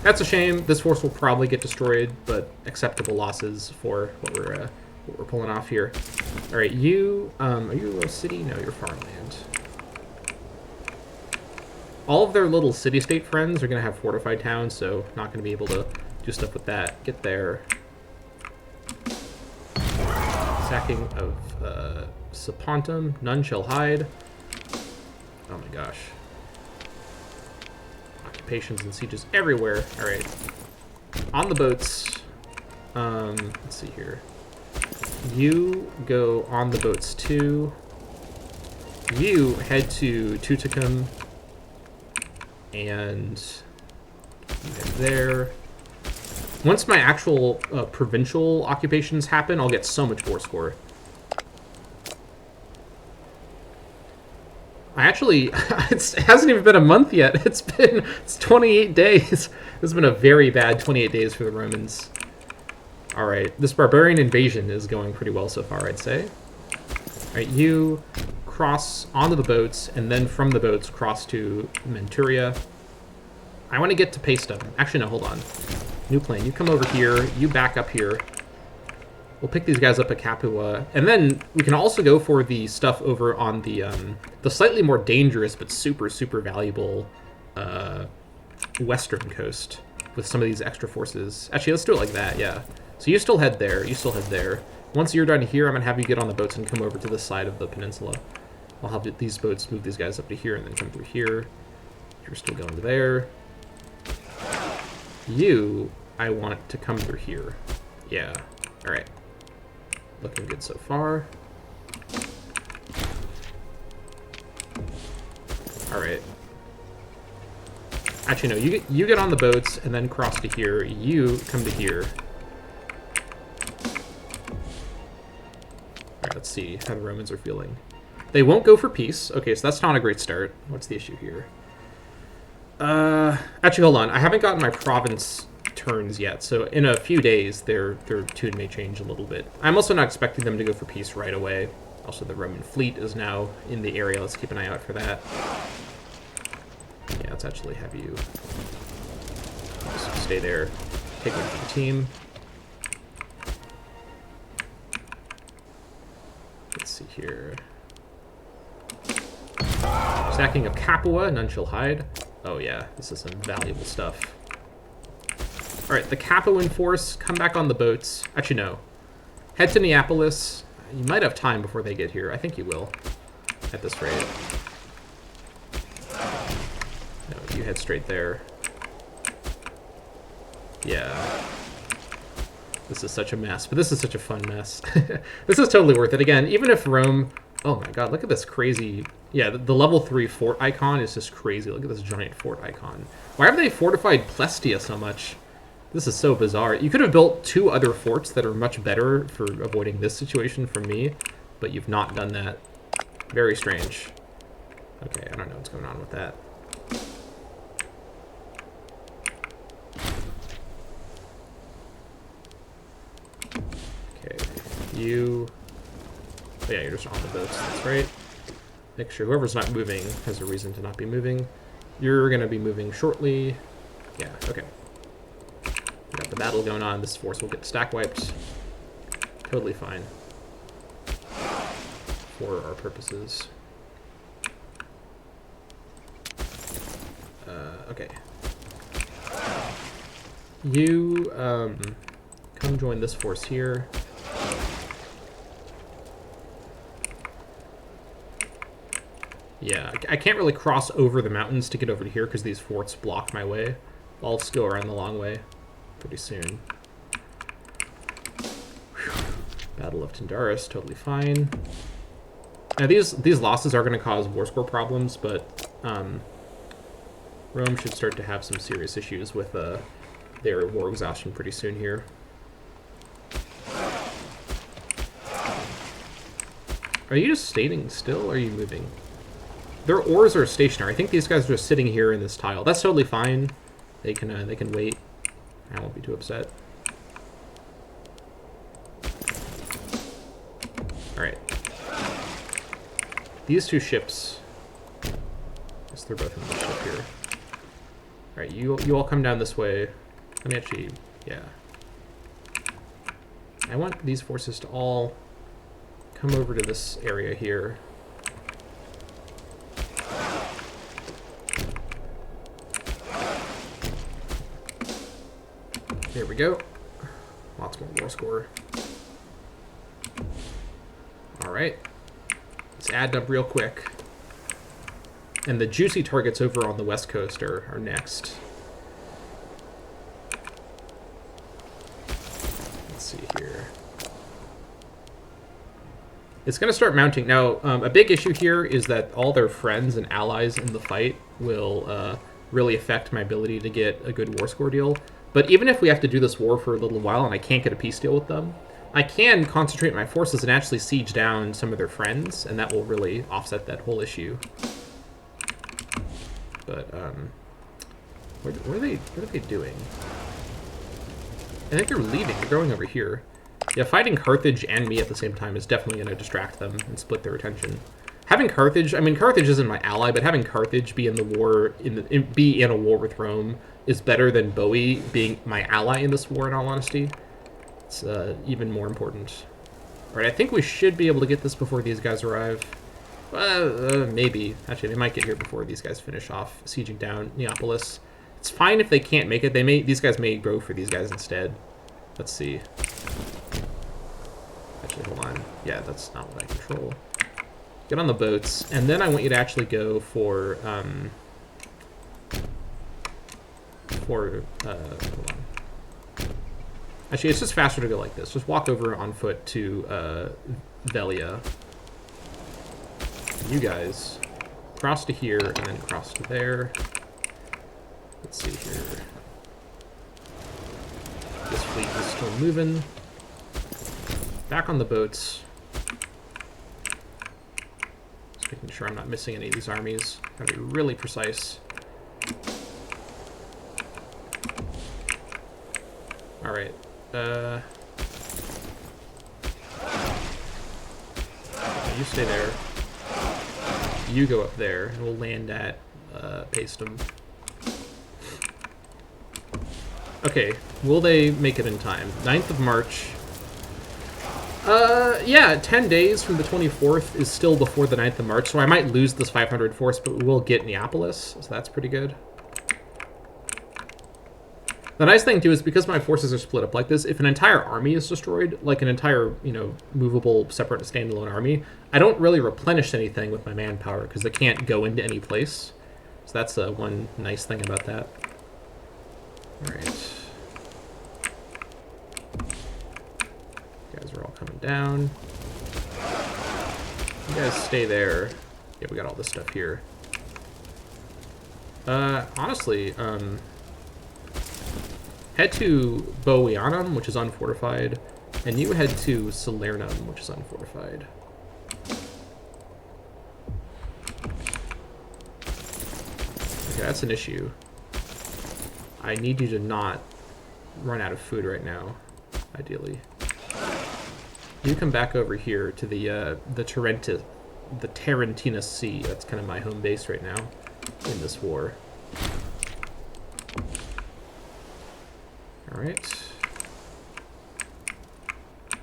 That's a shame. This force will probably get destroyed, but acceptable losses for what we're pulling off here. All right, you... are you a city? No, you're farmland. All of their little city-state friends are going to have fortified towns, so not going to be able to do stuff with that. Get there. Sacking of Sapontum. None shall hide. Oh my gosh. Occupations and sieges everywhere. All right. On the boats. Let's see here. You go on the boats too. You head to Tuticum. And you head there. Once my actual provincial occupations happen, I'll get so much war score. I actually, it hasn't even been a month yet. It's 28 days. This has been a very bad 28 days for the Romans. All right, this barbarian invasion is going pretty well so far, I'd say. All right, you cross onto the boats, and then from the boats cross to Manturia. I want to get to Paestum. Actually, no, hold on. New plan. You come over here. You back up here. We'll pick these guys up at Capua. And then we can also go for the stuff over on the slightly more dangerous but super, super valuable western coast with some of these extra forces. Actually, let's do it like that, yeah. So you still head there. You still head there. Once you're done here, I'm going to have you get on the boats and come over to this side of the peninsula. I'll have these boats move these guys up to here and then come through here. You're still going to there. You, I want to come through here. Yeah. All right. Looking good so far. All right. Actually, no. You get on the boats and then cross to here. You come to here. All right. Let's see how the Romans are feeling. They won't go for peace. Okay, so that's not a great start. What's the issue here? Actually, hold on. I haven't gotten my province turns yet, so in a few days their tune may change a little bit. I'm also not expecting them to go for peace right away. Also, the Roman fleet is now in the area. Let's keep an eye out for that. Yeah, let's actually have you just stay there, take one for the team. Let's see here. Sacking of Capua, none shall hide. Oh yeah, this is some valuable stuff. Alright, the Capuan force, come back on the boats. Actually, no. Head to Neapolis. You might have time before they get here. I think you will, at this rate. No, you head straight there. Yeah. This is such a mess, but this is such a fun mess. This is totally worth it. Again, even if Rome... Oh my god, look at this crazy... Yeah, the level 3 fort icon is just crazy. Look at this giant fort icon. Why have they fortified Plestia so much? This is so bizarre. You could have built 2 other forts that are much better for avoiding this situation from me, but you've not done that. Very strange. Okay, I don't know what's going on with that. Okay, you... Oh yeah, you're just on the boats, that's right. Make sure whoever's not moving has a reason to not be moving. You're going to be moving shortly. Yeah, okay. We got the battle going on. This force will get stack wiped. Totally fine. For our purposes. Okay. You, come join this force here. Yeah, I can't really cross over the mountains to get over to here because these forts block my way. I'll just go around the long way pretty soon. Whew. Battle of Tyndaris, totally fine. Now these losses are going to cause war score problems, but Rome should start to have some serious issues with their war exhaustion pretty soon here. Are you just standing still, or are you moving? Their oars are stationary. I think these guys are just sitting here in this tile. That's totally fine. They can wait. I won't be too upset. All right. These 2 ships. Yes, they're both in the ship here. All right, you all come down this way. Let me actually, yeah. I want these forces to all come over to this area here. There we go. Lots more war score. Alright. Let's add up real quick. And the juicy targets over on the west coast are next. Let's see here. It's going to start mounting. Now, a big issue here is that all their friends and allies in the fight will really affect my ability to get a good war score deal. But even if we have to do this war for a little while and I can't get a peace deal with them, I can concentrate my forces and actually siege down some of their friends, and that will really offset that whole issue. But, what are they doing? I think they're leaving. They're going over here. Yeah, fighting Carthage and me at the same time is definitely going to distract them and split their attention. Having Carthage, I mean, Carthage isn't my ally, but having Carthage be in the war, be in a war with Rome is better than Bowie being my ally in this war, in all honesty. It's even more important. All right, I think we should be able to get this before these guys arrive. Maybe. Actually, they might get here before these guys finish off sieging down Neapolis. It's fine if they can't make it. These guys may go for these guys instead. Let's see. Actually, hold on. Yeah, that's not what I control. Get on the boats, and then I want you to actually go for hold on. Actually, it's just faster to go like this. Just walk over on foot to Velia. You guys cross to here and then cross to there. Let's see here. This fleet is still moving. Back on the boats. Just making sure I'm not missing any of these armies. Gotta be really precise. Alright. You stay there. You go up there, and we'll land at Paestum. Okay, will they make it in time? 9th of March. Yeah, 10 days from the 24th is still before the 9th of March, so I might lose this 500 force, but we will get Neapolis, so that's pretty good. The nice thing, too, is because my forces are split up like this, if an entire army is destroyed, like an entire, you know, movable, separate, standalone army, I don't really replenish anything with my manpower, because they can't go into any place. So that's one nice thing about that. Alright. You guys are all coming down. You guys stay there. Yeah, we got all this stuff here. Honestly, head to Boianum, which is unfortified, and you head to Salernum, which is unfortified. Okay, that's an issue. I need you to not run out of food right now, ideally. You come back over here to the Tarantina Sea. That's kind of my home base right now in this war. All right.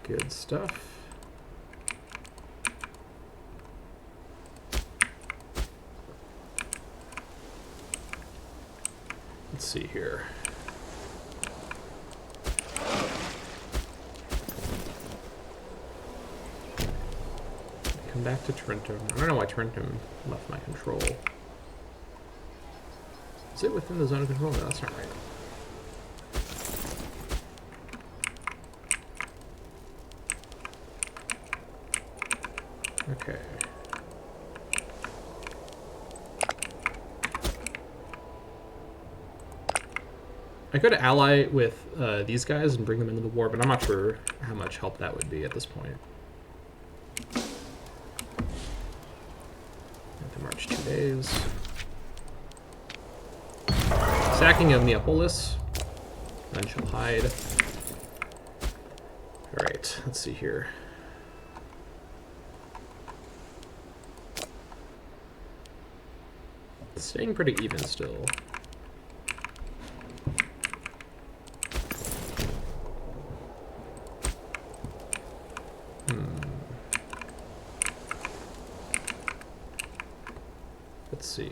Good stuff. Let's see here. Come back to Tarentum. I don't know why Tarentum left my control. Is it within the zone of control? No, that's not right. Okay. I could ally with these guys and bring them into the war, but I'm not sure how much help that would be at this point. Have to march 2 days. Sacking of Neapolis. Then she'll hide. Alright, let's see here. It's staying pretty even still. Let's see.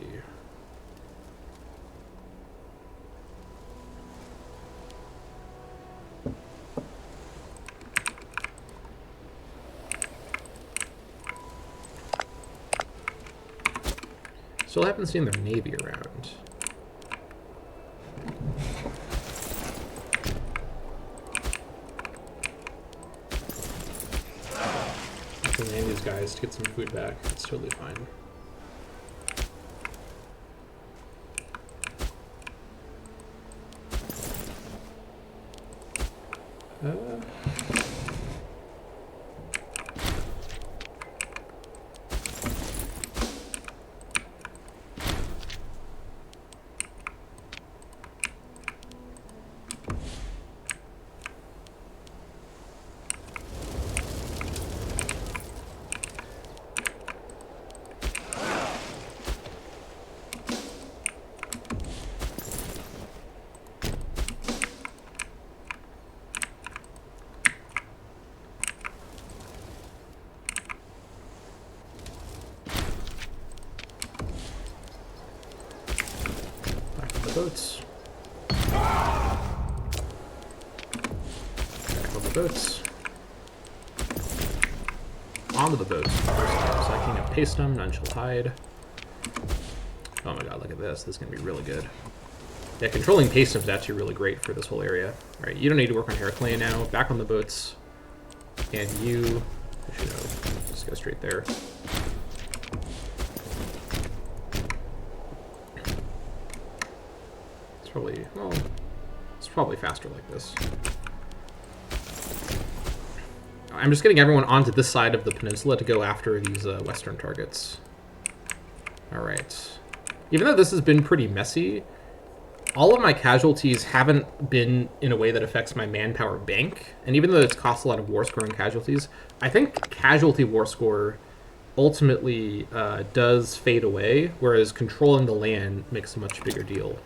Still haven't seen their navy around. I can land these guys to get some food back. It's totally fine. Boats. Tackle the boats. Onto the boats. Sacking up Paestum, none shall hide. Oh my god, look at this. This is going to be really good. Yeah, controlling Paestum is actually really great for this whole area. Alright, you don't need to work on Heraclea now. Back on the boats. And you, actually no, just go straight there. Probably, well, it's probably faster like this. I'm just getting everyone onto this side of the peninsula to go after these western targets. Alright. Even though this has been pretty messy, all of my casualties haven't been in a way that affects my manpower bank. And even though it's cost a lot of war score and casualties, I think casualty war score ultimately does fade away, whereas controlling the land makes a much bigger deal.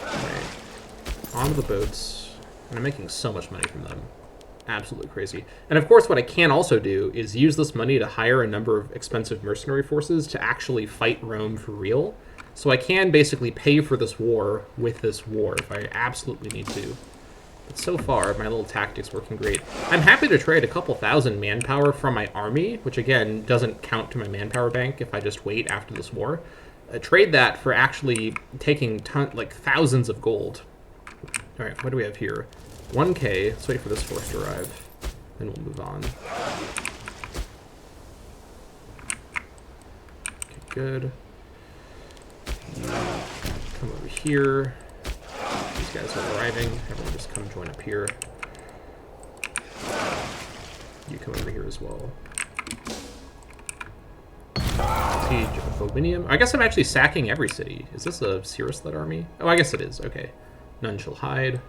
Alright, onto the boats. And I'm making so much money from them. Absolutely crazy. And of course, what I can also do is use this money to hire a number of expensive mercenary forces to actually fight Rome for real. So I can basically pay for this war with this war if I absolutely need to. But so far, my little tactic's working great. I'm happy to trade a couple thousand manpower from my army, which again doesn't count to my manpower bank if I just wait after this war. Trade that for actually taking thousands of gold. All right, what do we have here? 1K. Let's wait for this force to arrive. Then we'll move on. Okay, good. Come over here. These guys are arriving. Everyone just come join up here. You come over here as well. Siege of Bobinium. I guess I'm actually sacking every city. Is this a Cirrus-led army? Oh, I guess it is. Okay. None shall hide.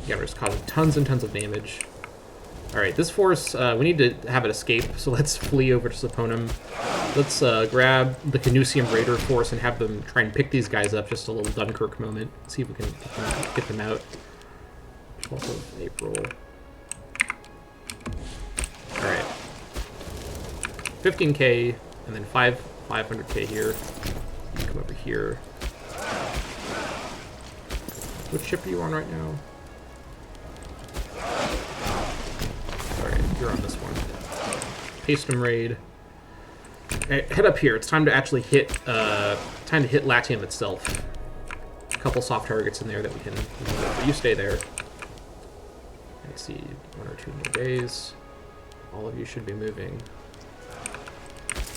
Yeah, we're just causing tons and tons of damage. Alright, this force, we need to have it escape, so let's flee over to Saponum. Let's grab the Canusium Raider force and have them try and pick these guys up, just a little Dunkirk moment. See if we can get them out. 12th of April. Alright. 15k, and then 500k here. You come over here. What ship are you on right now? Alright, you're on this one. Paestum raid. Right, head up here. It's time to actually hit Latium itself. A couple soft targets in there that we can but you stay there. Let's see, 1 or 2 more days. All of you should be moving.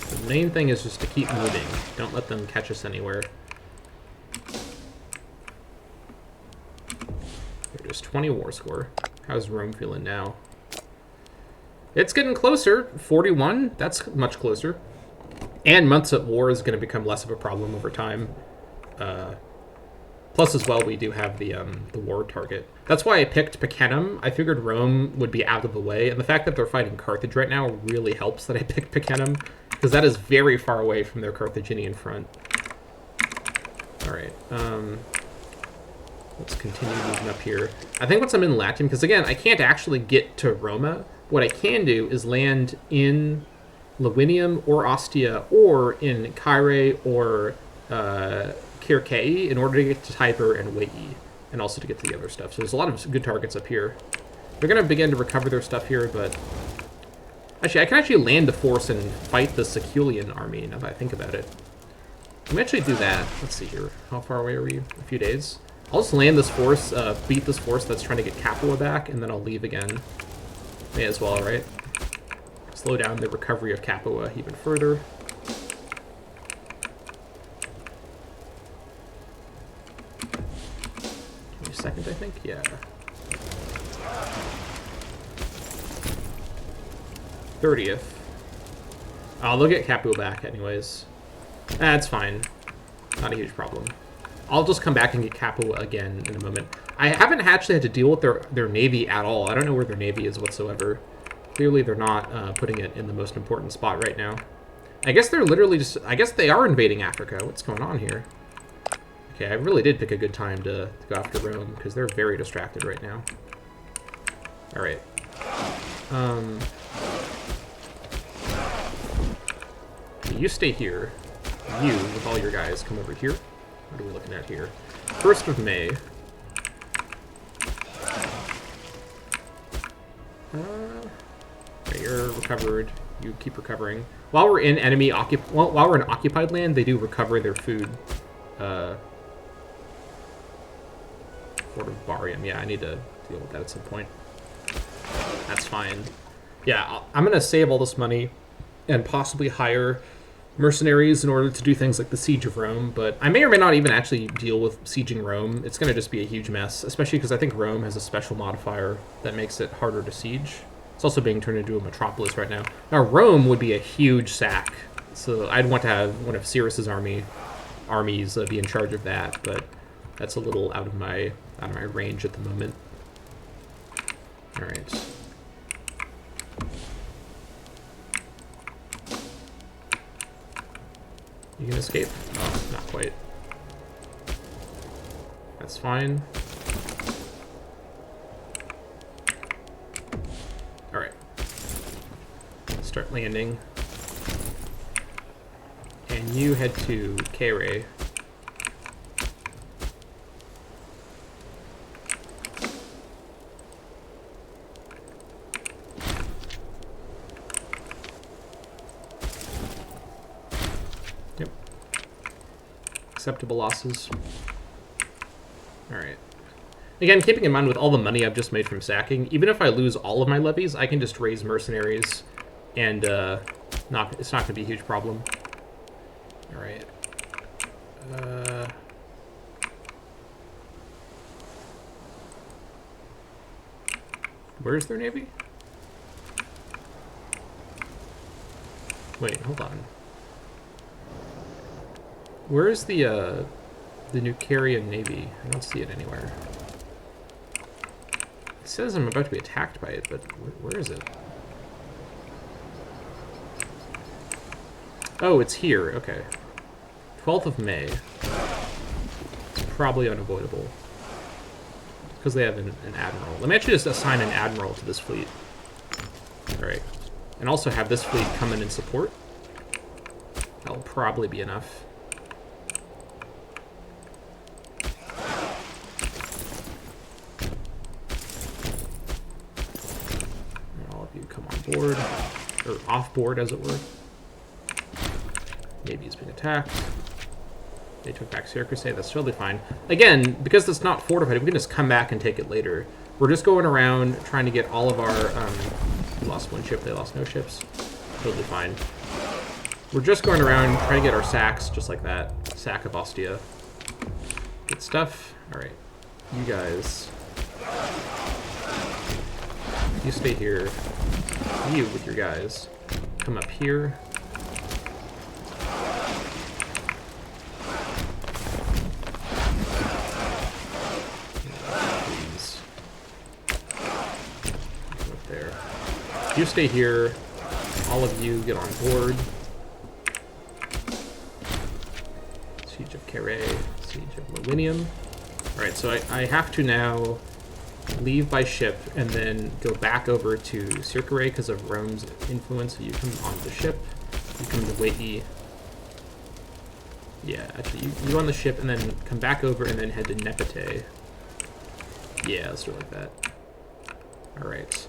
The main thing is just to keep moving. Don't let them catch us anywhere. There's 20 war score. How's Rome feeling now? It's getting closer. 41. That's much closer. And months at war is going to become less of a problem over time. Plus, as well, we do have the war target. That's why I picked Picenum. I figured Rome would be out of the way, and the fact that they're fighting Carthage right now really helps that I picked Picenum, because that is very far away from their Carthaginian front. All right. Let's continue moving up here. I think once I'm in Latium, because again, I can't actually get to Roma. What I can do is land in Lavinium or Ostia or in Caire or Kirkei in order to get to Tiber and Wei, and also to get to the other stuff. So there's a lot of good targets up here. They're going to begin to recover their stuff here, but actually, I can actually land a force and fight the Siculian army now that I think about it. Let me actually do that. Let's see here. How far away are we? A few days. I'll just land this force, beat this force that's trying to get Capua back, and then I'll leave again. May as well, right? Slow down the recovery of Capua even further. Second, I think? Yeah. 30th. Oh, they'll get Capua back anyways. That's fine. Not a huge problem. I'll just come back and get Capua again in a moment. I haven't actually had to deal with their navy at all. I don't know where their navy is whatsoever. Clearly they're not putting it in the most important spot right now. I guess they're literally just... I guess they are invading Africa. What's going on here? Okay, I really did pick a good time to go after Rome, because they're very distracted right now. Alright. You stay here. You, with all your guys, come over here. What are we looking at here? 1st of May. Okay, you're recovered. You keep recovering. While we're in while we're in occupied land, they do recover their food. Fort of Barbarian. Yeah, I need to deal with that at some point. That's fine. Yeah, I'm gonna save all this money and possibly hire mercenaries in order to do things like the Siege of Rome, but I may or may not even actually deal with sieging Rome. It's going to just be a huge mess, especially because I think Rome has a special modifier that makes it harder to siege. It's also being turned into a metropolis right now. Now, Rome would be a huge sack So I'd want to have one of Cyrus's armies be in charge of that, but that's a little out of my range at the moment. All right. You can escape? Oh, not quite. That's fine. Alright. Start landing. And you head to K-Ray. Yep. Acceptable losses. Alright. Again, keeping in mind with all the money I've just made from sacking, even if I lose all of my levies, I can just raise mercenaries, and it's not going to be a huge problem. Alright. Where's their navy? Wait, hold on. Where is the Nucarian navy? I don't see it anywhere. It says I'm about to be attacked by it, but where is it? Oh, it's here. Okay. 12th of May. It's probably unavoidable. Because they have an admiral. Let me actually just assign an admiral to this fleet. Alright. And also have this fleet come in and support. That'll probably be enough. Board, or off board as it were. Navy is being attacked. They took back Syracuse. That's totally fine. Again, because it's not fortified, we can just come back and take it later. We're just going around trying to get all of our... we lost one ship, they lost no ships. Totally fine. We're just going around trying to get our sacks, just like that. Sack of Ostia. Good stuff. Alright. You guys... You stay here. You with your guys come up here. Please. Go up there. You stay here. All of you get on board. Siege of Carré. Siege of Lowinium. Alright, so I have to now leave by ship and then go back over to Circere because of Rome's influence. So you come on the ship, you come to Waii. Yeah, actually, you on the ship and then come back over and then head to Nepete. Yeah, let's do it like that. Alright.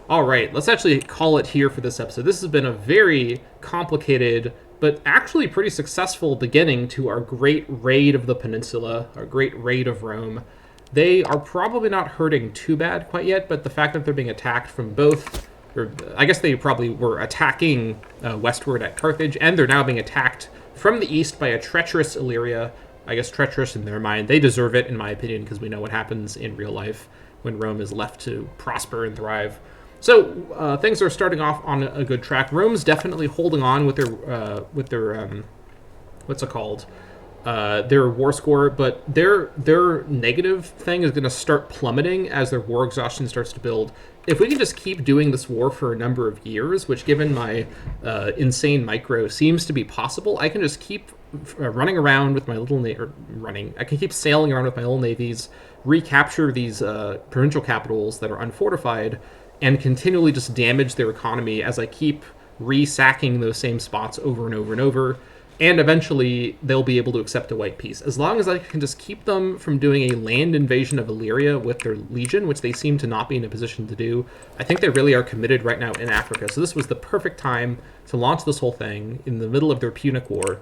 Alright, let's actually call it here for this episode. This has been a very complicated, but actually pretty successful beginning to our great raid of the peninsula, our great raid of Rome. They are probably not hurting too bad quite yet, but the fact that they're being attacked from both, or I guess they probably were attacking westward at Carthage, and they're now being attacked from the east by a treacherous Illyria. I guess treacherous in their mind. They deserve it, in my opinion, because we know what happens in real life when Rome is left to prosper and thrive. So things are starting off on a good track. Rome's definitely holding on with their what's it called? Their war score, but their negative thing is going to start plummeting as their war exhaustion starts to build. If we can just keep doing this war for a number of years, which given my insane micro seems to be possible, I can just keep running around with my little I can keep sailing around with my little navies, recapture these provincial capitals that are unfortified, and continually just damage their economy as I keep re-sacking those same spots over and over and over. And eventually, they'll be able to accept a white peace. As long as I can just keep them from doing a land invasion of Illyria with their legion, which they seem to not be in a position to do, I think they really are committed right now in Africa. So this was the perfect time to launch this whole thing in the middle of their Punic War.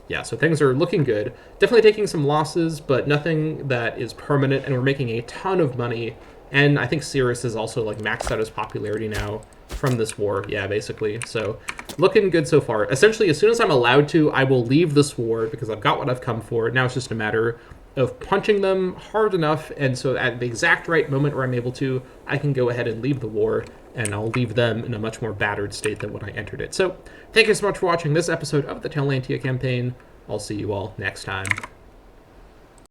Yeah, so things are looking good. Definitely taking some losses, but nothing that is permanent, and we're making a ton of money. And I think Cyrus is also like maxed out his popularity now from this war. Yeah, basically. So looking good so far. Essentially, as soon as I'm allowed to, I will leave this war because I've got what I've come for. Now it's just a matter of punching them hard enough, and so at the exact right moment where I'm able to, I can go ahead and leave the war, and I'll leave them in a much more battered state than when I entered it. So thank you so much for watching this episode of the Taulantia Campaign. I'll see you all next time.